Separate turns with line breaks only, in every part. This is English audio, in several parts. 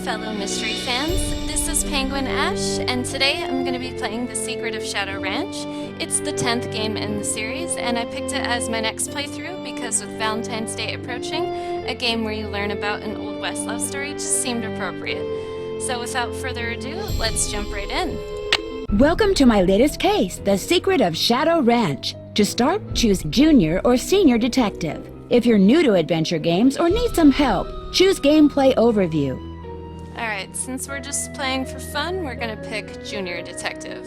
fellow mystery fans. This is PenguinAshe, and today I'm going to be playing The Secret of Shadow Ranch. It's the 10th game in the series, and I picked it as my next playthrough because with Valentine's Day approaching, a game where you learn about an Old West love story just seemed appropriate. So without further ado, let's jump right in.
Welcome to my latest case, The Secret of Shadow Ranch. To start, choose Junior or Senior Detective. If you're new to adventure games or need some help, choose Gameplay Overview.
Alright, since we're just playing for fun, we're gonna pick Junior Detective.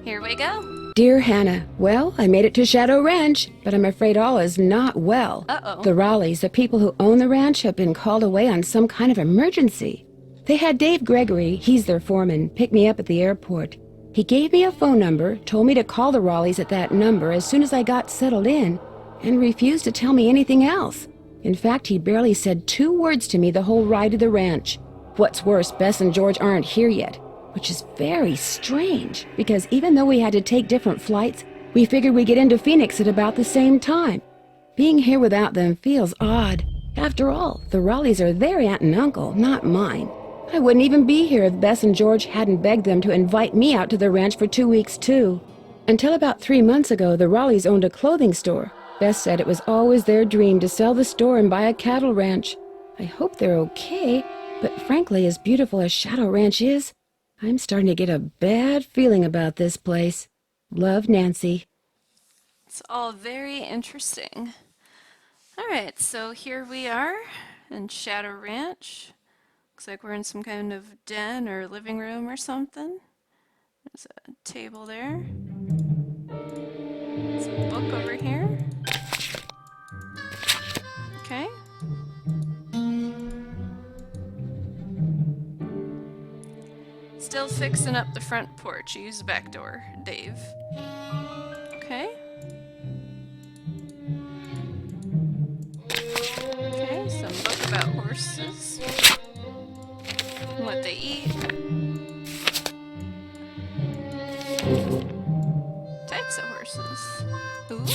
Here we go.
Dear Hannah, well, I made it to Shadow Ranch, but I'm afraid all is not well.
Uh-oh.
The Raleighs, the people who own the ranch, have been called away on some kind of emergency. They had Dave Gregory, he's their foreman, pick me up at the airport. He gave me a phone number, told me to call the Raleighs at that number as soon as I got settled in, and refused to tell me anything else. In fact, he barely said 2 words to me the whole ride to the ranch. What's worse, Bess and George aren't here yet, which is very strange, because even though we had to take different flights, we figured we'd get into Phoenix at about the same time. Being here without them feels odd. After all, the Raleighs are their aunt and uncle, not mine. I wouldn't even be here if Bess and George hadn't begged them to invite me out to the ranch for 2 weeks, too. Until about 3 months ago, the Raleighs owned a clothing store. Bess said it was always their dream to sell the store and buy a cattle ranch. I hope they're okay, but frankly, as beautiful as Shadow Ranch is, I'm starting to get a bad feeling about this place. Love, Nancy.
It's all very interesting. Alright, so here we are in Shadow Ranch. Looks like we're in some kind of den or living room or something. There's a table there. There's a book over here. Okay. Still fixing up the front porch. Use the back door, Dave. Okay. Okay, some book about horses. And what they eat. Types of horses. Ooh.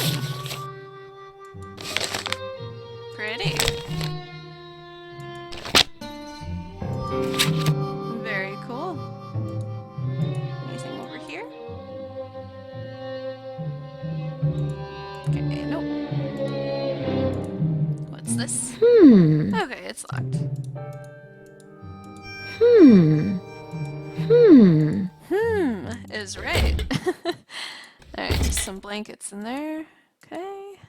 Pretty. Very cool. Anything over here? Okay, nope. What's this? Okay, it's locked. Is right. Alright, just some blankets in there. Okay.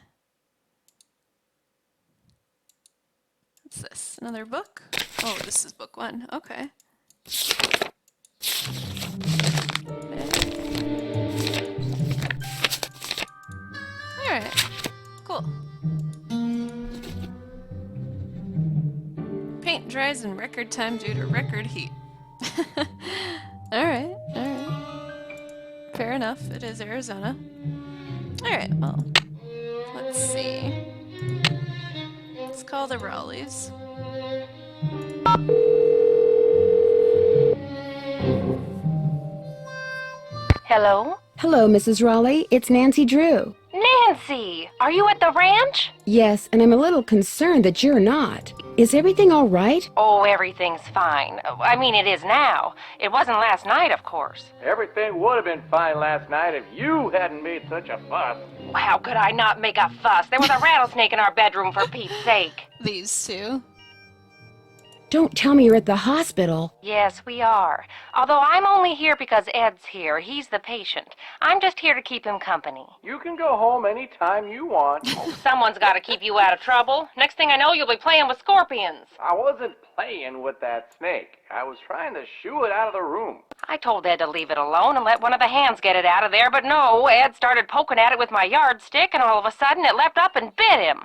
What's this? Another book? Oh, this is book 1. Okay. Alright. Cool. Paint dries in record time due to record heat. Alright, alright. Fair enough, it is Arizona. Alright, well, let's see. Let's call the Raleighs.
Hello?
Hello, Mrs. Raleigh. It's Nancy Drew.
Nancy! Are you at the ranch?
Yes, and I'm a little concerned that you're not. Is everything all right?
Oh, everything's fine. I mean, it is now. It wasn't last night, of course.
Everything would have been fine last night if you hadn't made such a fuss.
How could I not make a fuss? There was a rattlesnake in our bedroom, for Pete's sake.
These two.
Don't tell me you're at the hospital.
Yes, we are. Although I'm only here because Ed's here. He's the patient. I'm just here to keep him company.
You can go home any time you want.
Someone's got to keep you out of trouble. Next thing I know, you'll be playing with scorpions.
I wasn't playing with that snake. I was trying to shoo it out of the room.
I told Ed to leave it alone and let one of the hands get it out of there, but no, Ed started poking at it with my yardstick, and all of a sudden it leapt up and bit him.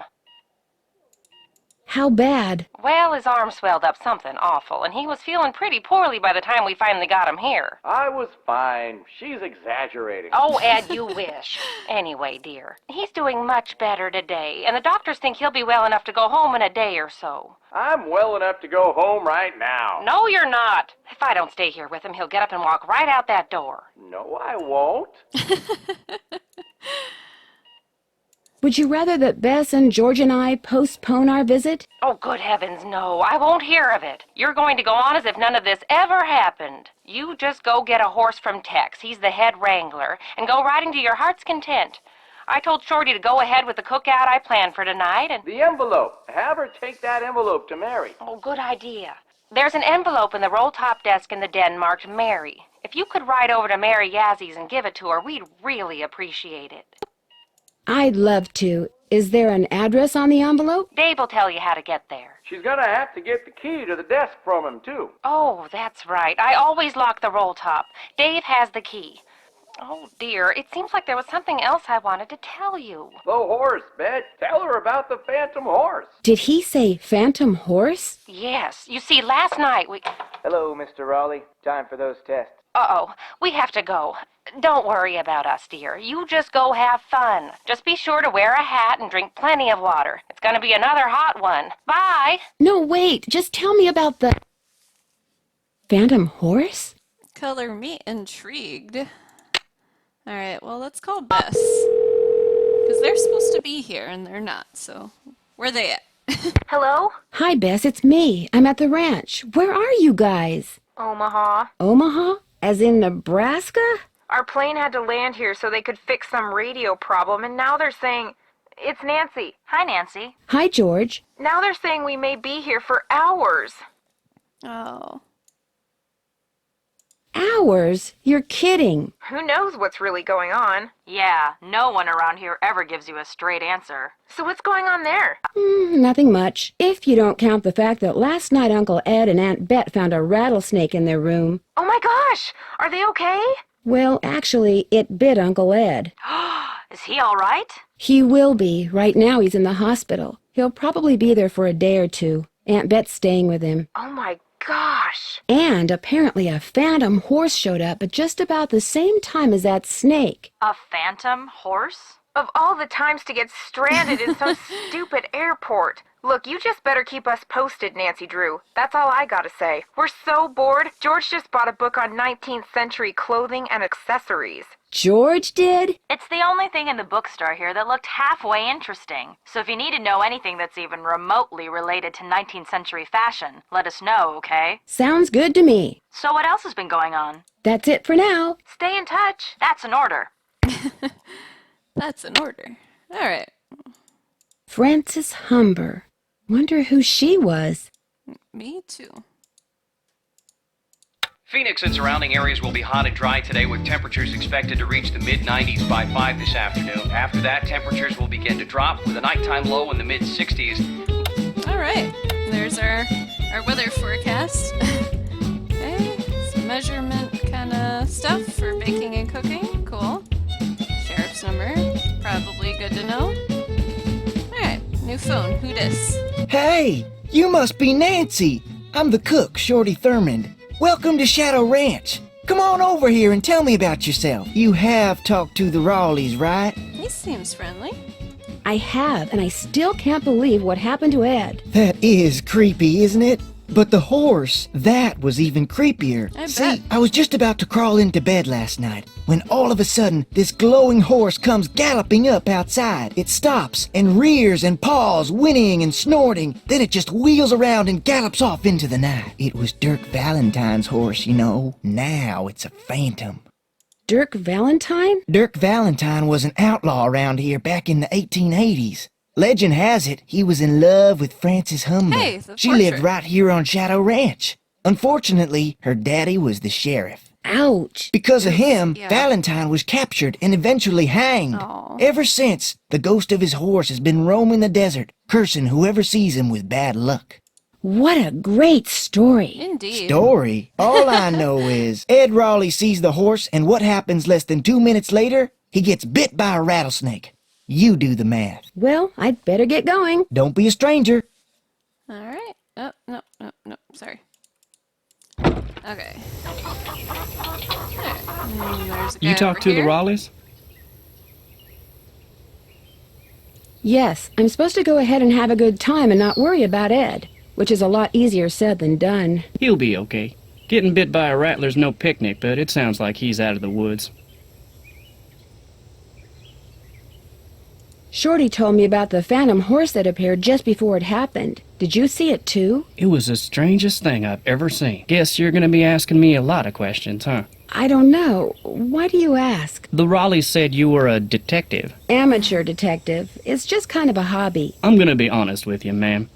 How bad?
Well, his arm swelled up something awful, and he was feeling pretty poorly by the time we finally got him here.
I was fine. She's exaggerating.
Oh, Ed, you wish. Anyway, dear, he's doing much better today, and the doctors think he'll be well enough to go home in a day or so.
I'm well enough to go home right now.
No, you're not. If I don't stay here with him, he'll get up and walk right out that door.
No, I won't.
Would you rather that Bess and George and I postpone our visit?
Oh, good heavens, no. I won't hear of it. You're going to go on as if none of this ever happened. You just go get a horse from Tex. He's the head wrangler, and go riding to your heart's content. I told Shorty to go ahead with the cookout I planned for tonight, and...
The envelope. Have her take that envelope to Mary.
Oh, good idea. There's an envelope in the roll-top desk in the den marked Mary. If you could ride over to Mary Yazzy's and give it to her, we'd really appreciate it.
I'd love to. Is there an address on the envelope?
Dave will tell you how to get there.
She's gonna have to get the key to the desk from him, too.
Oh, that's right. I always lock the roll-top. Dave has the key. Oh, dear. It seems like there was something else I wanted to tell you.
The horse, Bet. Tell her about the phantom horse.
Did he say phantom horse?
Yes. You see, last night we...
Hello, Mr. Raleigh. Time for those tests.
Uh-oh. We have to go. Don't worry about us, dear. You just go have fun. Just be sure to wear a hat and drink plenty of water. It's going to be another hot one. Bye.
No, wait. Just tell me about the... phantom horse?
Color me intrigued. Alright, well, let's call Bess. Because they're supposed to be here, and they're not, so... Where are they at?
Hello?
Hi, Bess. It's me. I'm at the ranch. Where are you guys?
Omaha.
Omaha? As in Nebraska?
Our plane had to land here so they could fix some radio problem, and now they're saying... It's Nancy. Hi, Nancy.
Hi, George.
Now they're saying we may be here for hours.
Oh.
Hours? You're kidding.
Who knows what's really going on?
Yeah, no one around here ever gives you a straight answer.
So what's going on there?
Nothing much. If you don't count the fact that last night Uncle Ed and Aunt Bet found a rattlesnake in their room.
Oh my gosh! Are they okay?
Well, actually, it bit Uncle Ed.
Is he all right?
He will be. Right now he's in the hospital. He'll probably be there for a day or two. Aunt Bet's staying with him.
Oh my gosh!
And apparently a phantom horse showed up at just about the same time as that snake.
A phantom horse?
Of all the times to get stranded in some stupid airport. Look, you just better keep us posted, Nancy Drew. That's all I gotta say. We're so bored. George just bought a book on 19th century clothing and accessories.
George did?
It's the only thing in the bookstore here that looked halfway interesting. So if you need to know anything that's even remotely related to 19th century fashion, let us know, okay?
Sounds good to me.
So what else has been going on?
That's it for now.
Stay in touch.
That's an order.
That's an order. Alright.
Frances Humber. Wonder who she was.
Me too.
Phoenix and surrounding areas will be hot and dry today with temperatures expected to reach the mid-90s by 5 this afternoon. After that, temperatures will begin to drop with a nighttime low in the mid-60s.
Alright. There's our weather forecast. Okay. Some measurement kind of stuff for baking and cooking. Cool. Sheriff's number. Probably good to know. Alright. New phone. Who dis?
Hey, you must be Nancy. I'm the cook, Shorty Thurmond. Welcome to Shadow Ranch. Come on over here and tell me about yourself. You have talked to the Rawleys, right?
He seems friendly.
I have, and I still can't believe what happened to Ed.
That is creepy, isn't it? But the horse, that was even creepier.
I
See,
bet.
I was just about to crawl into bed last night when all of a sudden this glowing horse comes galloping up outside. It stops and rears and paws, whinnying and snorting. Then it just wheels around and gallops off into the night. It was Dirk Valentine's horse, you know. Now it's a phantom.
Dirk Valentine?
Dirk Valentine was an outlaw around here back in the 1880s. Legend has it he was in love with Frances Humber.
Hey, the
She
portrait.
lived right here on Shadow Ranch. Unfortunately, her daddy was the sheriff.
Ouch.
Because of him,
Yeah.
Valentine was captured and eventually hanged.
Aw.
Ever since, the ghost of his horse has been roaming the desert, cursing whoever sees him with bad luck.
What a great story.
Indeed.
Story? All I know is Ed Raleigh sees the horse, and what happens less than 2 minutes later? He gets bit by a rattlesnake. You do the math.
Well, I'd better get going.
Don't be a stranger.
Alright. Oh, no. Sorry. Okay. Alright. There's a guy
You talk
over
to the
here.
Raleighs?
Yes, I'm supposed to go ahead and have a good time and not worry about Ed, which is a lot easier said than done.
He'll be okay. Getting bit by a rattler's no picnic, but it sounds like he's out of the woods.
Shorty told me about the phantom horse that appeared just before it happened. Did you see it too?
It was the strangest thing I've ever seen. Guess you're gonna be asking me a lot of questions, huh?
I don't know. Why do you ask?
The Raleighs said you were a detective.
Amateur detective. It's just kind of a hobby.
I'm gonna be honest with you, ma'am.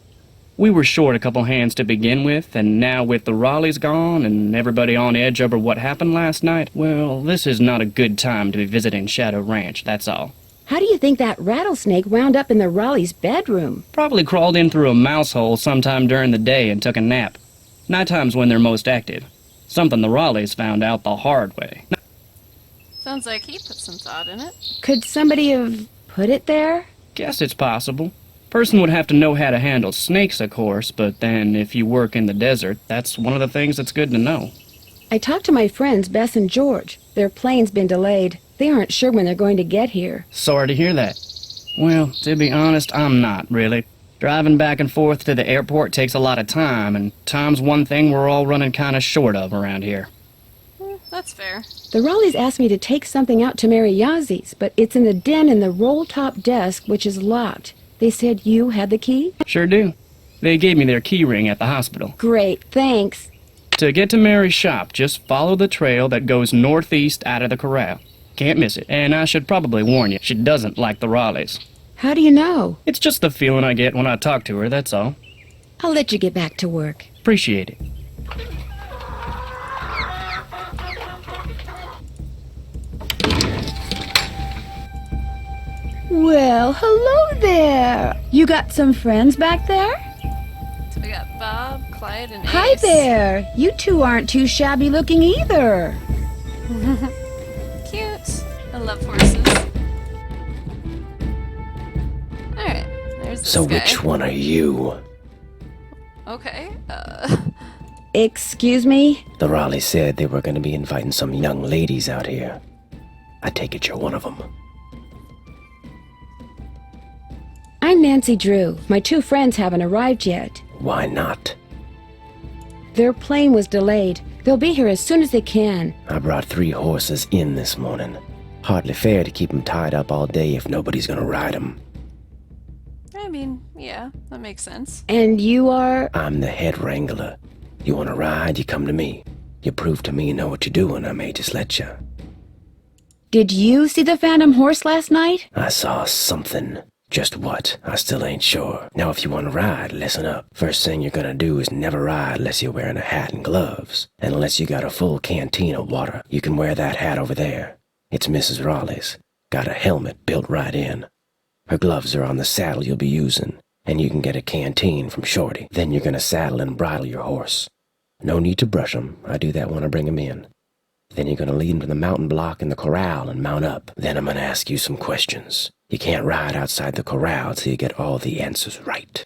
We were short a couple hands to begin with, and now with the Raleighs gone and everybody on edge over what happened last night, well, this is not a good time to be visiting Shadow Ranch, that's all.
How do you think that rattlesnake wound up in the Raleigh's bedroom?
Probably crawled in through a mouse hole sometime during the day and took a nap. Nighttime's when they're most active. Something the Raleighs found out the hard way.
Sounds like he put some thought in it.
Could somebody have put it there?
Guess it's possible. Person would have to know how to handle snakes, of course, but then if you work in the desert, that's one of the things that's good to know.
I talked to my friends, Bess and George. Their plane's been delayed. They aren't sure when they're going to get here.
Sorry to hear that. Well, to be honest, I'm not, really. Driving back and forth to the airport takes a lot of time, and time's one thing we're all running kind of short of around here.
That's fair.
The Raleighs asked me to take something out to Mary Yazzie's, but it's in the den in the roll-top desk, which is locked. They said you had the key?
Sure do. They gave me their key ring at the hospital.
Great, thanks.
To get to Mary's shop, just follow the trail that goes northeast out of the corral. Can't miss it, and I should probably warn you, she doesn't like the Raleighs.
How do you know?
It's just the feeling I get when I talk to her, that's all.
I'll let you get back to work.
Appreciate it.
Well, hello there. You got some friends back there?
So we got Bob, Clyde, and Ace.
Hi there. You two aren't too shabby looking either.
Cute. I love horses. Alright, there's this
So
guy.
which one are you?
Okay,
Excuse me?
The Raleigh said they were going to be inviting some young ladies out here. I take it you're one of them.
I'm Nancy Drew. My two friends haven't arrived yet.
Why not?
Their plane was delayed. They'll be here as soon as they can.
I brought 3 horses in this morning. Hardly fair to keep them tied up all day if nobody's going to ride them.
I mean, yeah, that makes sense.
And you are?
I'm the head wrangler. You want to ride, you come to me. You prove to me you know what you're doing, I may just let you.
Did you see the phantom horse last night?
I saw something. Just what? I still ain't sure. Now if you want to ride, listen up. First thing you're gonna do is never ride unless you're wearing a hat and gloves. And unless you got a full canteen of water. You can wear that hat over there. It's Mrs. Raleigh's. Got a helmet built right in. Her gloves are on the saddle you'll be using. And you can get a canteen from Shorty. Then you're gonna saddle and bridle your horse. No need to brush him. I do that when I bring him in. Then you're gonna lead him to the mountain block in the corral and mount up. Then I'm gonna ask you some questions. You can't ride outside the corral till you get all the answers right.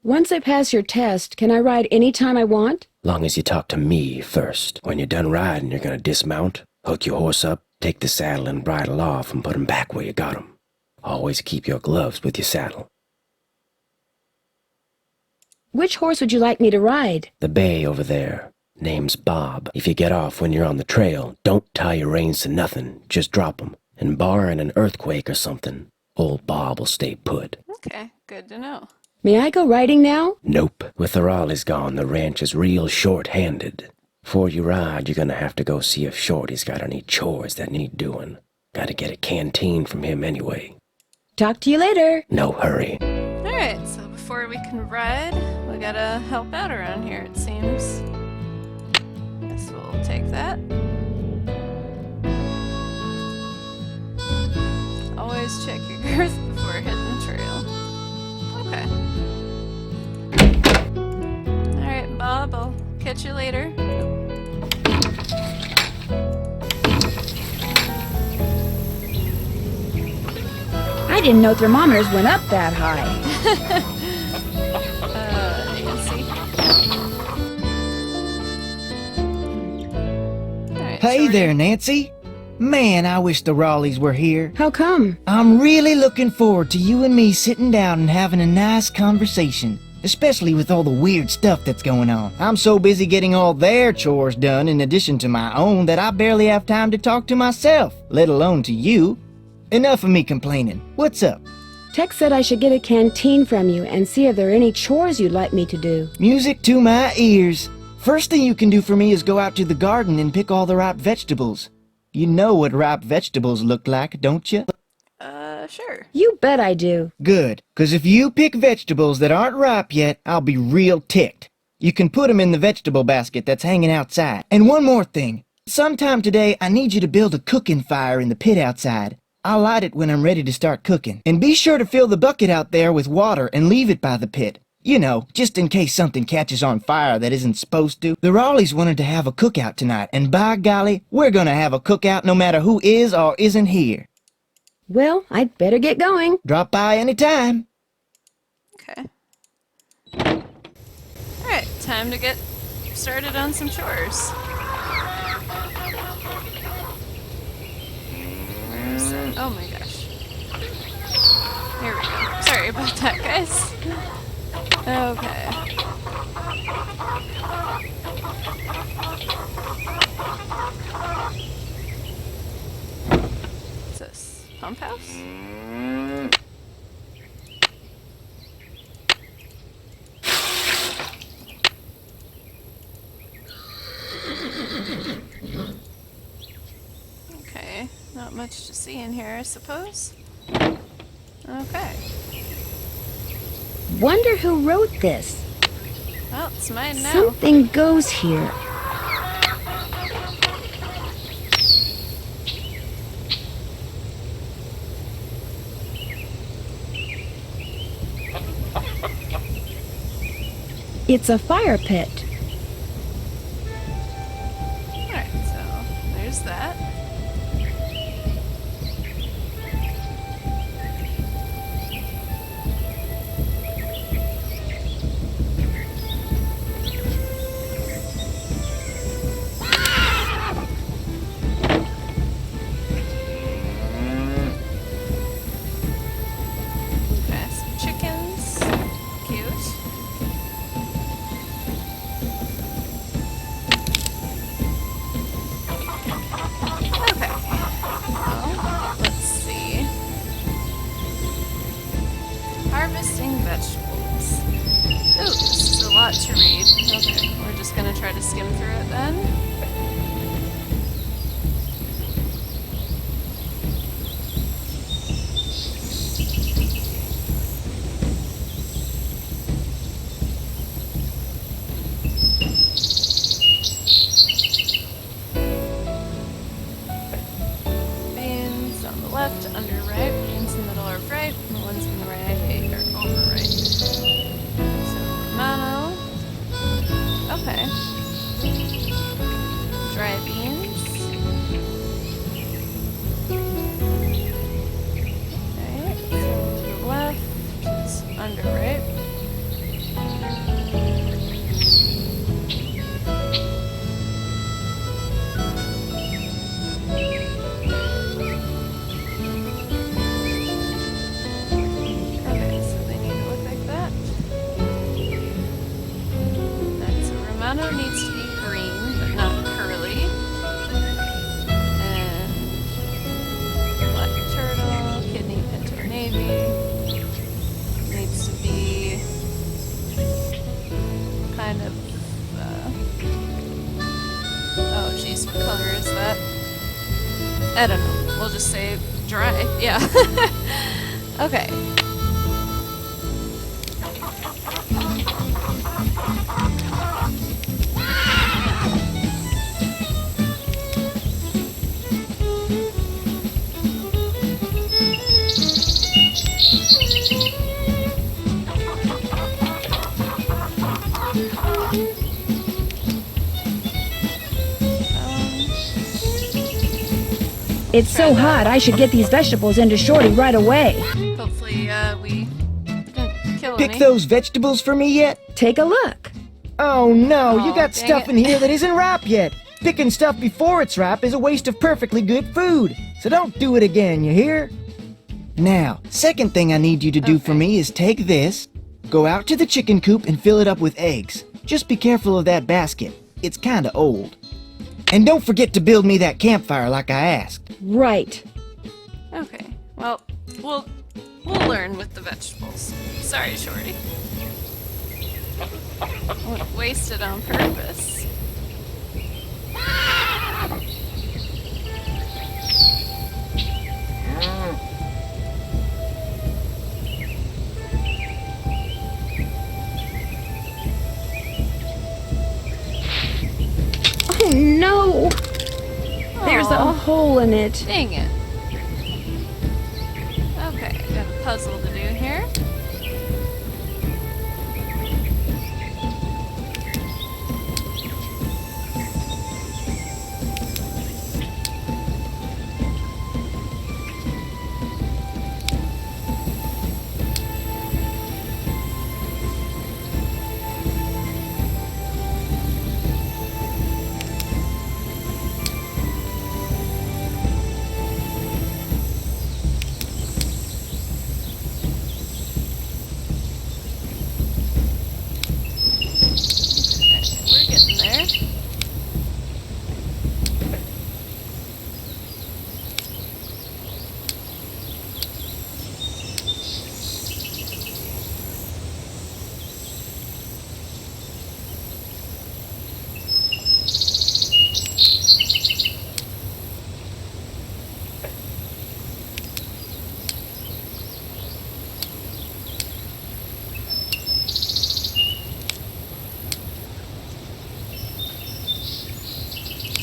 Once I pass your test, can I ride any time I want?
Long as you talk to me first. When you're done riding, you're gonna dismount, hook your horse up, take the saddle and bridle off and put 'em back where you got 'em. Always keep your gloves with your saddle.
Which horse would you like me to ride?
The bay over there. Name's Bob. If you get off when you're on the trail, don't tie your reins to nothing. Just drop 'em. And barring an earthquake or something, old Bob will stay put.
Okay, good to know.
May I go riding now?
Nope. With the Raleighs gone, the ranch is real short-handed. Before you ride, you're gonna have to go see if Shorty's got any chores that need doing. Gotta get a canteen from him anyway.
Talk to you later.
No hurry.
Alright, so before we can ride, we gotta help out around here, it seems. Guess we'll take that. Always check your girth before hitting the trail. Okay. Alright, Bob, I'll catch you later.
I didn't know thermometers went up that high.
Nancy. Alright,
Hey
Shorty.
there, Nancy. Man, I wish the Raleighs were here.
How come?
I'm really looking forward to you and me sitting down and having a nice conversation. especially with all the weird stuff that's going on. I'm so busy getting all their chores done in addition to my own that I barely have time to talk to myself, let alone to you. Enough of me complaining. What's up?
Tex said I should get a canteen from you and see if there are any chores you'd like me to do.
Music to my ears. First thing you can do for me is go out to the garden and pick all the ripe vegetables. You know what ripe vegetables look like, don't you?
Sure.
You bet I do.
Good, 'cause if you pick vegetables that aren't ripe yet, I'll be real ticked. You can put them in the vegetable basket that's hanging outside. And one more thing. Sometime today, I need you to build a cooking fire in the pit outside. I'll light it when I'm ready to start cooking. And be sure to fill the bucket out there with water and leave it by the pit. You know, just in case something catches on fire that isn't supposed to. The Raleighs wanted to have a cookout tonight, and by golly, we're gonna have a cookout no matter who is or isn't here.
Well, I'd better get going.
Drop by anytime.
Okay. Alright, time to get started on some chores. Where's that? Oh my gosh. Here we go. Sorry about that, guys. Okay. What's this? Pump house? Okay, not much to see in here, I suppose. Okay.
Wonder who wrote this.
Well, it's mine now.
Something goes here. It's a fire pit.
Alright, so there's that. Okay, some chickens. Cute. Okay. Well, let's see. Harvesting vegetables. Ooh, this is a lot to read. Okay, we're just gonna try to skim through it then. Beans on the left, underripe. Beans in the middle are ripe, and the ones on the right are overripe. So, Romano. Okay. Dry beans. Okay, so the left is underripe. Okay, so they need to look like that. Alright, so Romano needs to be green, but not curly. And black turtle, kidney pinto navy. Needs to be kind of, oh jeez, what color is that? I don't know. We'll just say dry. Yeah. Okay.
It's so hot, I should get these vegetables into Shorty right away.
Hopefully, we didn't kill
Pick
any.
those vegetables for me yet?
Take a look.
Oh no, you
Aw,
got
dang
stuff
it.
in here that isn't ripe yet. Picking stuff before it's ripe is a waste of perfectly good food. So don't do it again, you hear? Now, second thing I need you to do for
Okay.
me is take this, Go out to the chicken coop and fill it up with eggs. Just be careful of that basket. It's kinda old. And don't forget to build me that campfire like I asked.
Right.
Okay, well, we'll learn with the vegetables. Sorry, Shorty. Wouldn't waste it on purpose.
Oh no! There's a
Aw.
hole in it.
Dang it. Okay, got a puzzle to do here. We're getting there.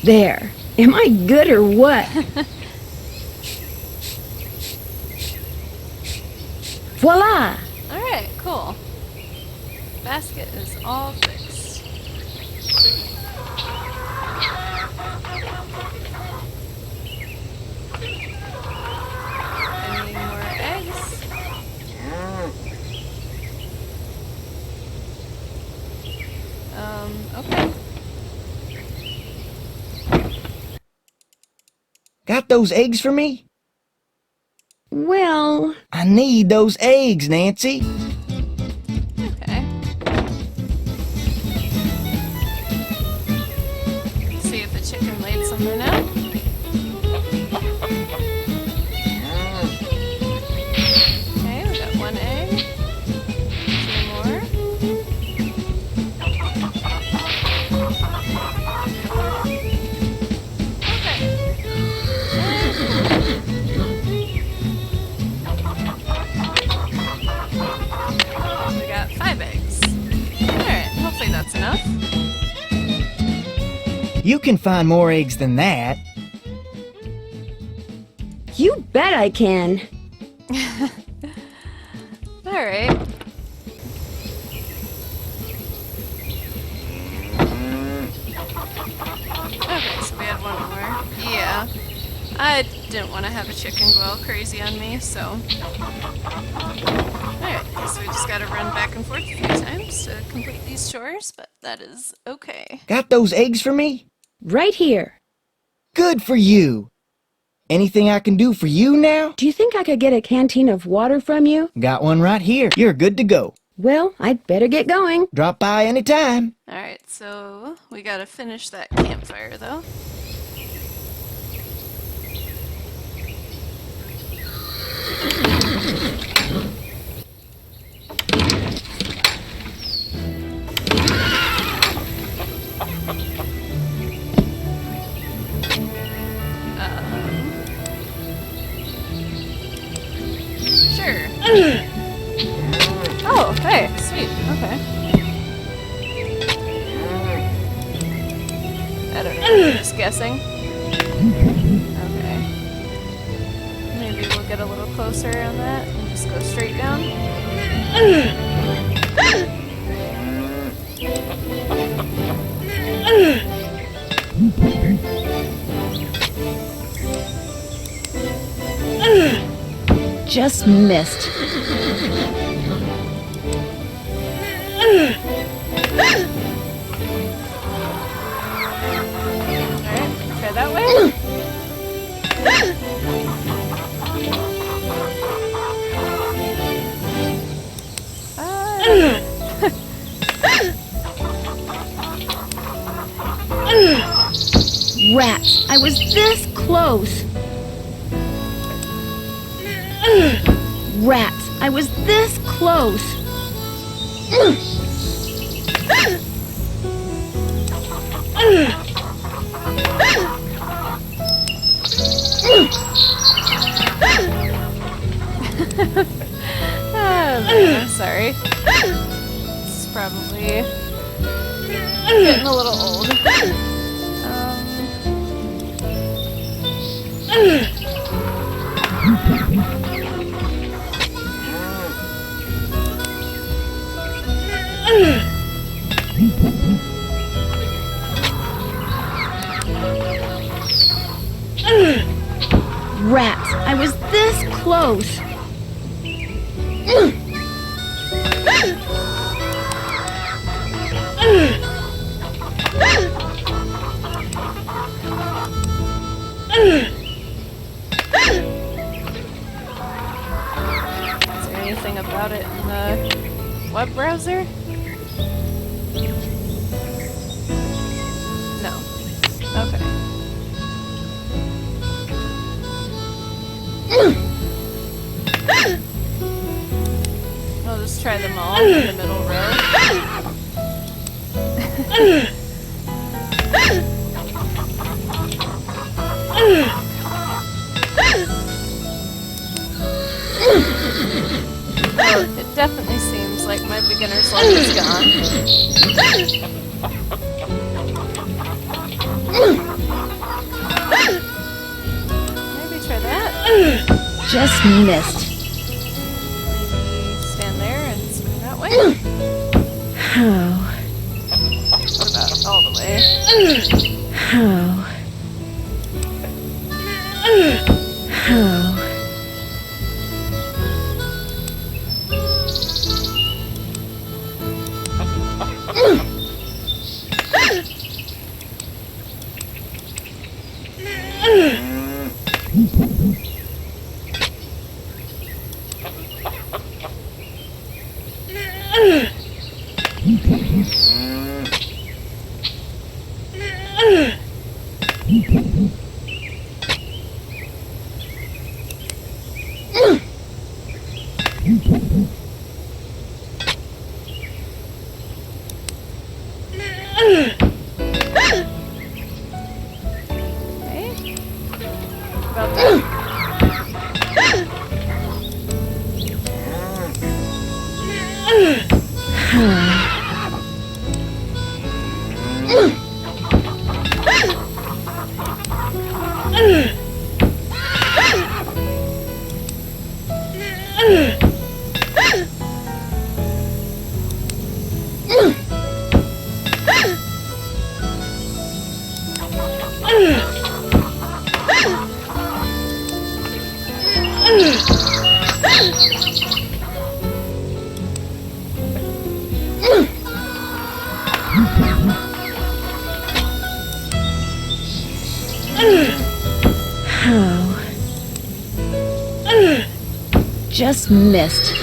There. Am I good or what? Voila!
Alright, cool. Basket is all fixed. Any more eggs? Okay.
Got those eggs for me?
Well,
I need those eggs, Nancy.
Okay. See if the chicken laid some in it. Okay, we got one egg. Two more. We got 5 eggs. Alright, hopefully that's enough.
You can find more eggs than that.
you bet I can.
Alright. Okay, so we had one more. Yeah. I didn't want to have a chicken go all crazy on me, so... Alright, so we just gotta run back and forth a few times to complete these chores, but that is okay.
Got those eggs for me?
Right here.
Good for you. Anything I can do for you now?
Do you think I could get a canteen of water from you?
Got one right here. You're good to go.
Well, I'd better get going.
Drop by anytime.
Alright, so we gotta finish that campfire, though. Sure. Oh, hey, sweet. Okay. I don't know. Just guessing. Okay. Maybe we'll get a little closer on that and just go straight down.
Just missed.
Alright, try that way.
I was this close. Rats, I was this close.
Oh, man, I'm sorry. This is probably getting a little old.
Rats, I was this close.
Is there anything about it in the web browser? No. Okay. I'll just try them all in the middle row. Oh, it definitely seems like my beginner's luck is gone. Maybe try that.
Just missed.
Maybe stand there and swing that way.
Oh.
What about all the way?
Oh. Oh.
Okay. About that.
Just missed.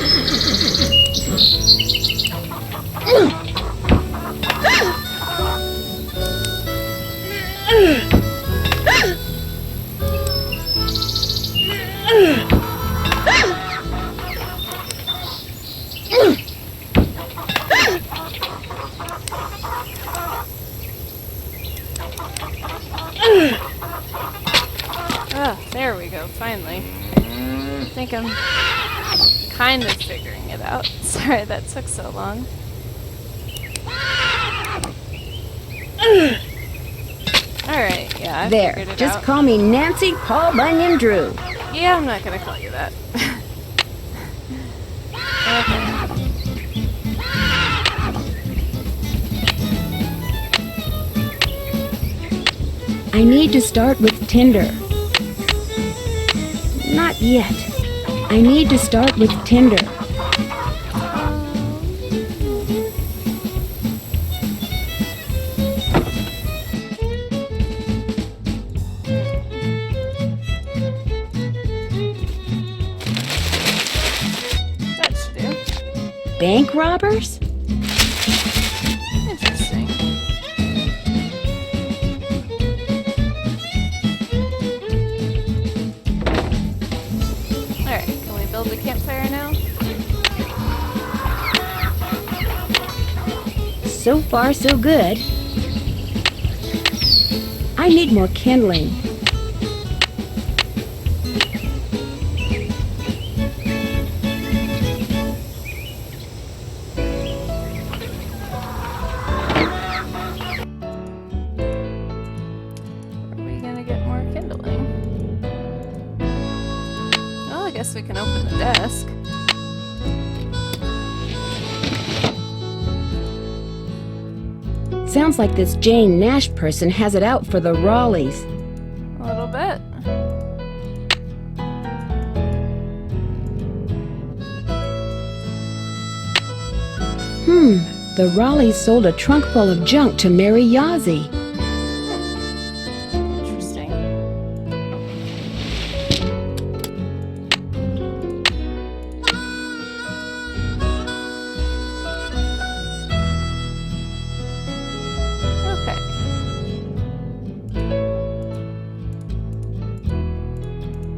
Oh, there we go, finally. I think I'm kind of figuring it out. Sorry that took so long. Alright, yeah, I
There,
figured it
just
out.
call me Nancy Paul Bunyan Drew.
Yeah, I'm not gonna call you that. Okay.
I need to start with Tinder. Not yet. I need to start with Tinder.
That should do.
Bank robbers?
Interesting.
So far, so good. I need more kindling.
Are we gonna get more kindling? Well, I guess we can open the desk.
Sounds like this Jane Nash person has it out for the Raleighs.
A little bit.
The Raleighs sold a trunk full of junk to Mary Yazzie.
Interesting. Okay.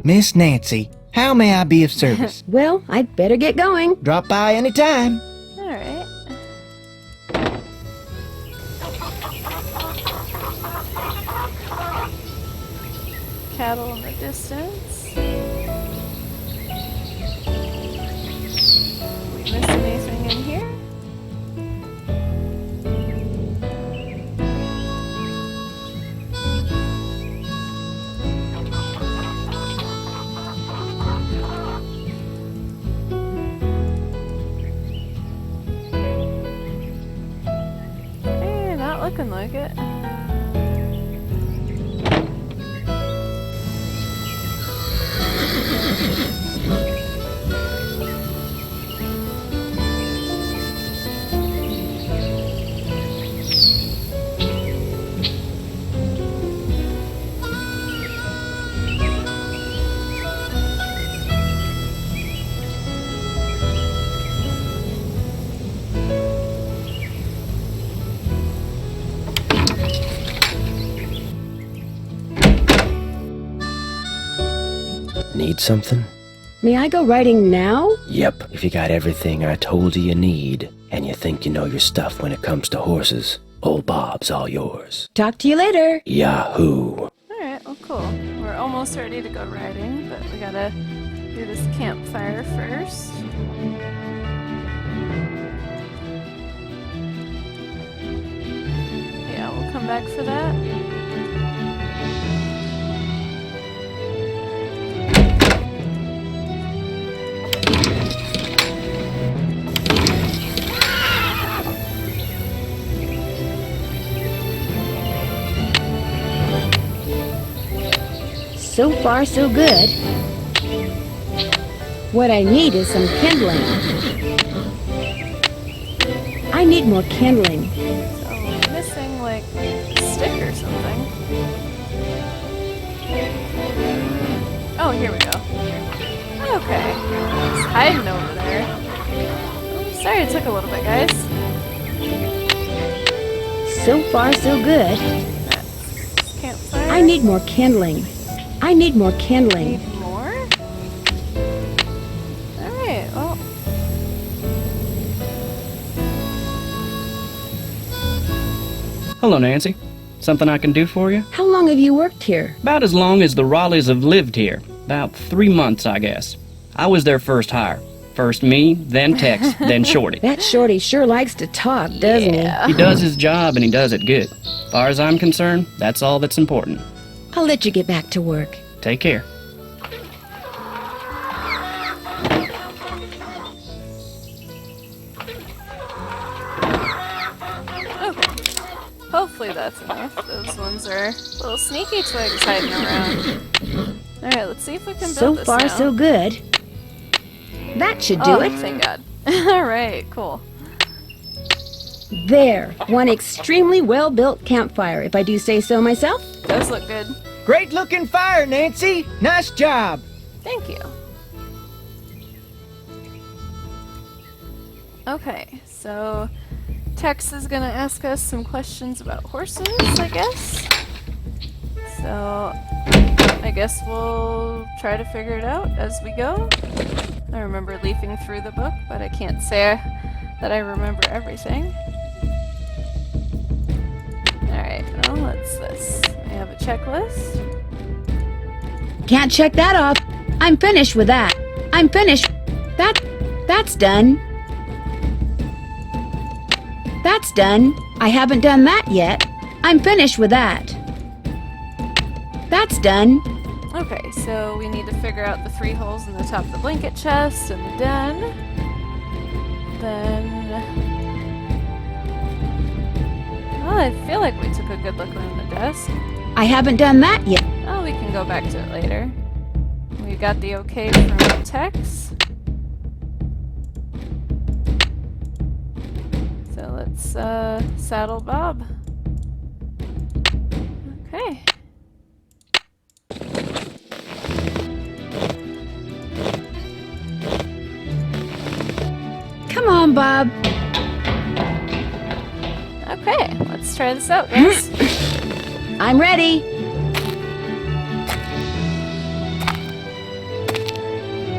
Miss Nancy, how may I be of service?
Well, I'd better get going.
Drop by any time.
All right. Cattle in the distance. We miss anything in here? Not looking like it.
Need something?
May I go riding now?
Yep, if you got everything I told you need, and you think you know your stuff when it comes to horses, old Bob's all yours.
Talk to you later.
Yahoo!
Alright, well cool. We're almost ready to go riding, but we gotta do this campfire first. Yeah, we'll come back for that.
So far, so good. What I need is some kindling. I need more kindling.
So we're missing like a stick or something. Oh, here we go. Okay. It's hiding over there. Oh, sorry it took a little bit, guys.
So far, so good.
That's campfire.
I need more kindling. I need more kindling.
Need more? Alright, well.
Hello, Nancy. Something I can do for you?
How long have you worked here?
About as long as the Raleighs have lived here. About 3 months, I guess. I was their first hire. First me, then Tex, then Shorty.
That Shorty sure likes to talk, doesn't
Yeah.
He does his job and he does it good. As far as I'm concerned, that's all that's important.
he? I'll let you get back to work.
Take care.
Okay. Hopefully that's enough. Those ones are little sneaky twigs hiding around. Alright, let's see if we can build
So
this
far,
now.
so good. That should do
Oh,
it.
thank God. Alright, cool.
There. One extremely well-built campfire, if I do say so myself.
Does look good.
Great looking fire, Nancy. Nice job.
Thank you. Okay, so Tex is gonna ask us some questions about horses, I guess. So I guess we'll try to figure it out as we go. I remember leafing through the book, but I can't say that I remember everything. what's this? I have a checklist.
Can't check that off. I'm finished with that. I'm finished. That's done. That's done. I haven't done that yet. I'm finished with that. That's done.
Okay, so we need to figure out the 3 holes in the top of the blanket chest and the den. Then... Well, I feel like we took a good look around the desk.
I haven't done that yet.
Oh, we can go back to it later. We got the okay from Tex. So let's saddle Bob. Okay.
Come on, Bob.
Okay, let's try this out, guys.
I'm ready.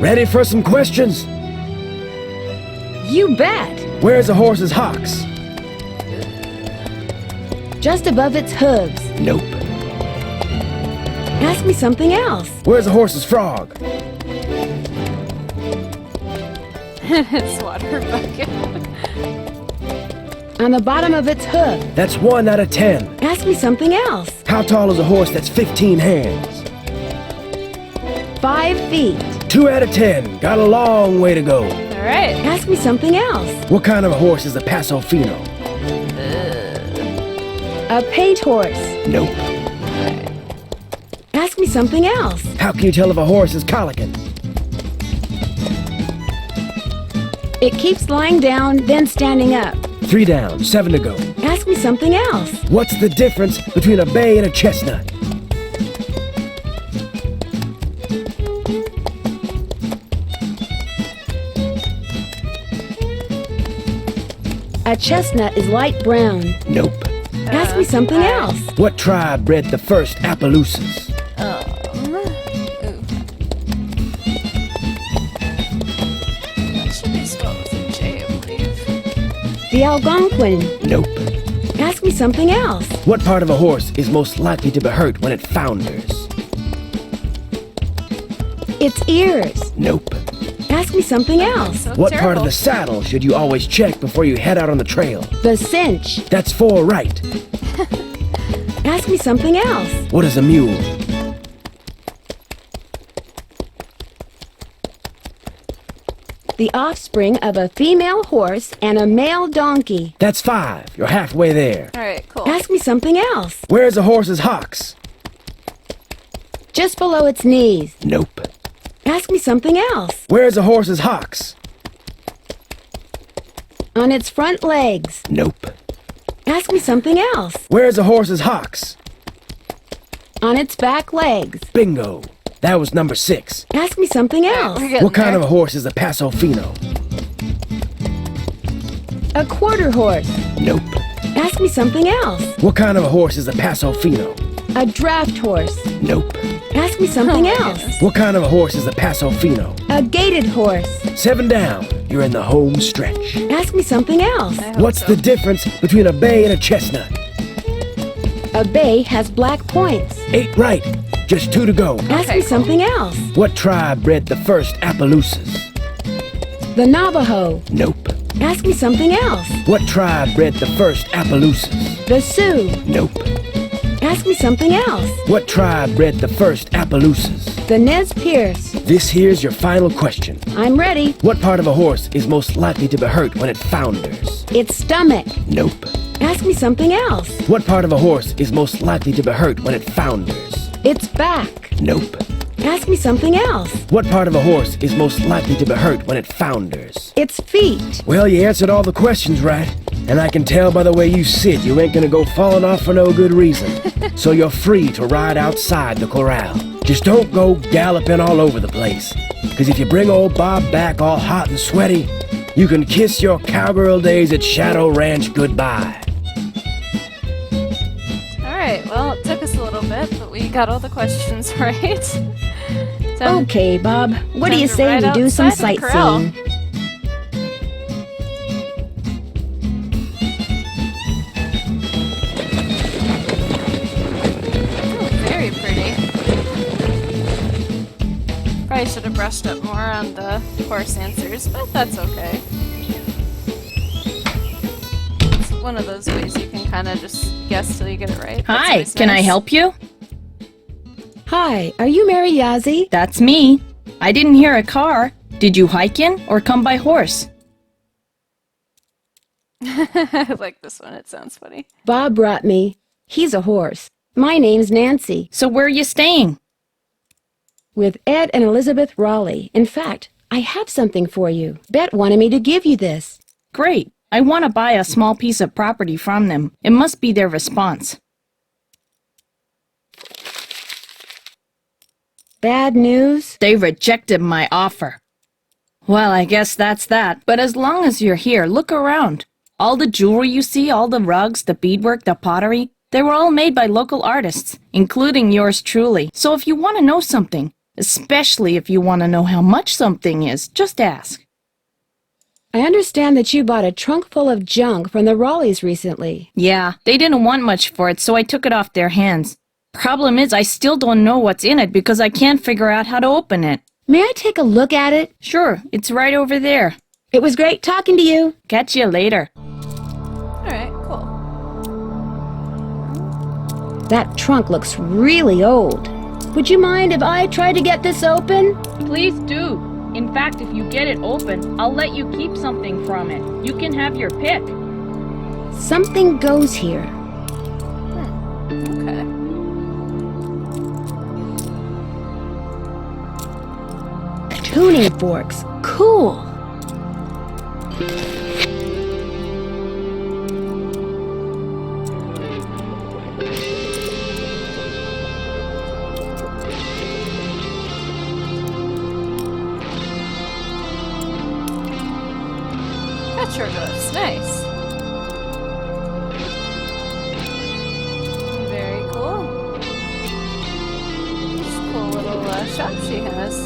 Ready for some questions?
You bet.
Where's a horse's hocks?
Just above its hooves.
Nope.
Ask me something else.
Where's a horse's frog?
It's water bucket.
On the bottom of its hoof.
That's 1 out of 10.
Ask me something else.
How tall is a horse that's 15 hands?
5 feet.
2 out of 10. Got a long way to go.
Alright.
Ask me something else.
What kind of a horse is a Paso Fino?
A paint horse.
Nope.
Ask me something else.
How can you tell if a horse is colicking?
It keeps lying down, then standing up.
3 down, 7 to go.
Ask me something else.
What's the difference between a bay and a chestnut?
A chestnut is light brown.
Nope.
Ask me something else.
What tribe bred the first Appaloosas?
That should be spelled with a J, I believe.
The Algonquin.
Nope.
Ask me something else.
What part of a horse is most likely to be hurt when it founders?
Its ears.
Nope.
Ask me something else.
So
What part
terrible.
of the saddle should you always check before you head out on the trail?
The cinch.
That's 4 right.
Ask me something else.
What is a mule?
The offspring of a female horse and a male donkey.
That's 5. You're halfway there.
Alright, cool.
Ask me something else.
Where's a horse's hocks?
Just below its knees.
Nope.
Ask me something else.
Where's a horse's hocks?
On its front legs.
Nope.
Ask me something else.
Where's a horse's hocks?
On its back legs.
Bingo. That was number 6.
Ask me something else.
We're getting
What kind
there.
of a horse is a Paso Fino?
A quarter horse.
Nope.
Ask me something else.
What kind of a horse is a Paso Fino?
A draft horse.
Nope.
Ask me something
Oh my
else.
goodness.
What kind of a horse is a Paso Fino?
A gaited horse.
7 down. You're in the home stretch.
Ask me something else.
I hope
What's
so.
the difference between a bay and a chestnut?
A bay has black points.
8 right. Just 2 to go.
Ask
Okay,
me
cool.
something else.
What tribe bred the first Appaloosas?
The Navajo.
Nope.
Ask me something else.
What tribe bred the first Appaloosas?
The Sioux.
Nope.
Ask me something else.
What tribe bred the first Appaloosas?
The Nez Perce.
This here's your final question.
I'm ready.
What part of a horse is most likely to be hurt when it founders?
Its stomach.
Nope.
Ask me something else.
What part of a horse is most likely to be hurt when it founders?
Its back.
Nope.
Ask me something else.
What part of a horse is most likely to be hurt when it founders?
Its feet.
Well, you answered all the questions right. And I can tell by the way you sit, you ain't gonna go falling off for no good reason. So you're free to ride outside the corral. Just don't go galloping all over the place. Cause if you bring old Bob back all hot and sweaty, you can kiss your cowgirl days at Shadow Ranch goodbye.
Alright, well, it took us a little bit, but we got all the questions right. Time-
Okay, Bob. What do
time
you
to
say
ride
we do some
outside the corral.
sightseeing?
Probably should have brushed up more on the horse answers, but that's okay. It's one of those ways you can kind of just guess till you get it right. That's
Hi,
always
can I
nice.
help you?
Hi, are you Mary Yazzie?
That's me. I didn't hear a car. Did you hike in or come by horse?
I like this one, it sounds funny.
Bob brought me. He's a horse. My name's Nancy.
So where are you staying?
With Ed and Elizabeth Raleigh. In fact, I have something for you. Bet wanted me to give you this.
Great. I want to buy a small piece of property from them. It must be their response.
Bad news?
They rejected my offer. Well, I guess that's that. But as long as you're here, look around. All the jewelry you see, all the rugs, the beadwork, the pottery, they were all made by local artists, including yours truly. So if you want to know something, especially if you want to know how much something is, just ask.
I understand that you bought a trunk full of junk from the Raleighs recently.
Yeah, they didn't want much for it, so I took it off their hands. Problem is, I still don't know what's in it because I can't figure out how to open it.
May I take a look at it?
Sure, it's right over there.
It was great talking to you.
Catch you later.
Alright, cool.
That trunk looks really old. Would you mind if I try to get this open?
Please do. In fact, if you get it open, I'll let you keep something from it. You can have your pick.
Something goes here.
Okay.
Tuning forks. Cool.
Petroglyphs, nice. Very cool. Just cool little shop she has.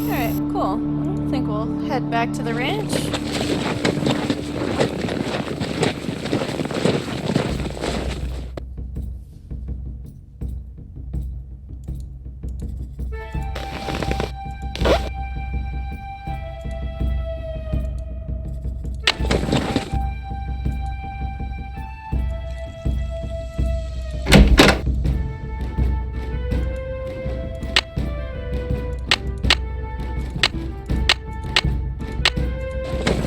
Alright, cool. I think we'll head back to the ranch.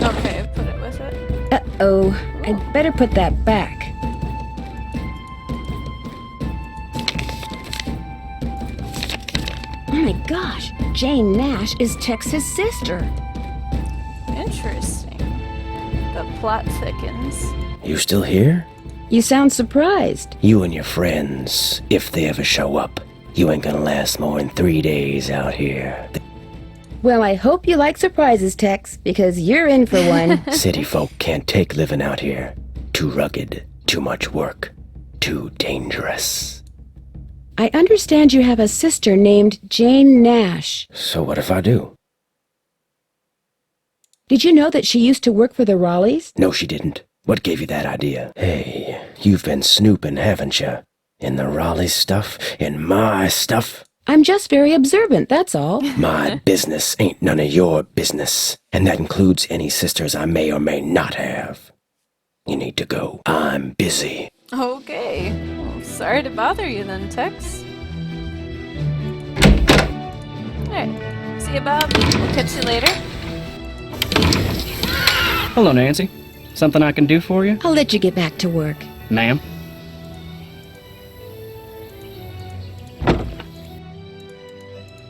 Okay, put it with it.
Uh-oh. I'd better put that back. Oh my gosh, Jane Nash is Tex's sister.
Interesting. The plot thickens.
You still here?
You sound surprised.
You and your friends, if they ever show up, you ain't gonna last more than 3 days out here.
Well, I hope you like surprises, Tex, because you're in for one.
City folk can't take living out here. Too rugged, too much work, too dangerous.
I understand you have a sister named Jane Nash.
So what if I do?
Did you know that she used to work for the Raleighs?
No, she didn't. What gave you that idea? Hey, you've been snooping, haven't you? In the Raleigh stuff? In my stuff?
I'm just very observant, that's all.
My business ain't none of your business, and that includes any sisters I may or may not have. You need to go. I'm busy.
Okay. Well, sorry to bother you then, Tex. Alright. See you, Bob. Catch you later.
Hello, Nancy. Something I can do for you?
I'll let you get back to work.
Ma'am?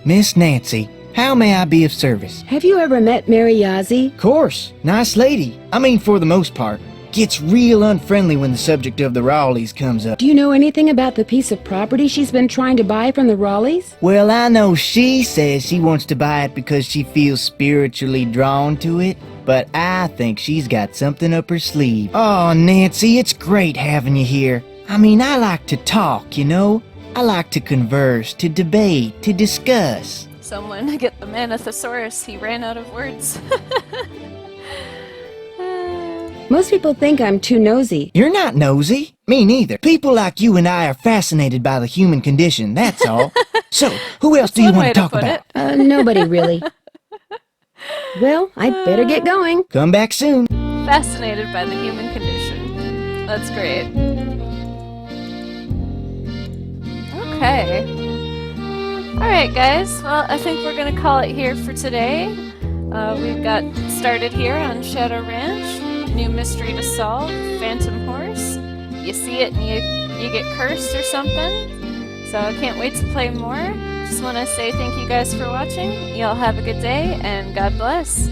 Miss Nancy, how may I be of service?
Have you ever met Mary Yazzie?
Course, nice lady. I mean, for the most part. Gets real unfriendly when the subject of the Raleighs comes up.
Do you know anything about the piece of property she's been trying to buy from the Raleighs?
Well, I know she says she wants to buy it because she feels spiritually drawn to it, but I think she's got something up her sleeve. Oh, Nancy, it's great having you here. I mean, I like to talk, you know? I like to converse, to debate, to discuss.
Someone get the man a thesaurus. He ran out of words.
Most people think I'm too nosy.
You're not nosy. Me neither. People like you and I are fascinated by the human condition, that's all. So, who else do you
One
want
way
to talk
put
about?
it.
Nobody really. Well, I'd better get going.
Come back soon.
Fascinated by the human condition. That's great. Okay. Alright, guys. Well, I think we're going to call it here for today. We've got started here on Shadow Ranch. New mystery to solve, Phantom Horse. You see it and you get cursed or something. So I can't wait to play more. Just want to say thank you guys for watching. Y'all have a good day and God bless.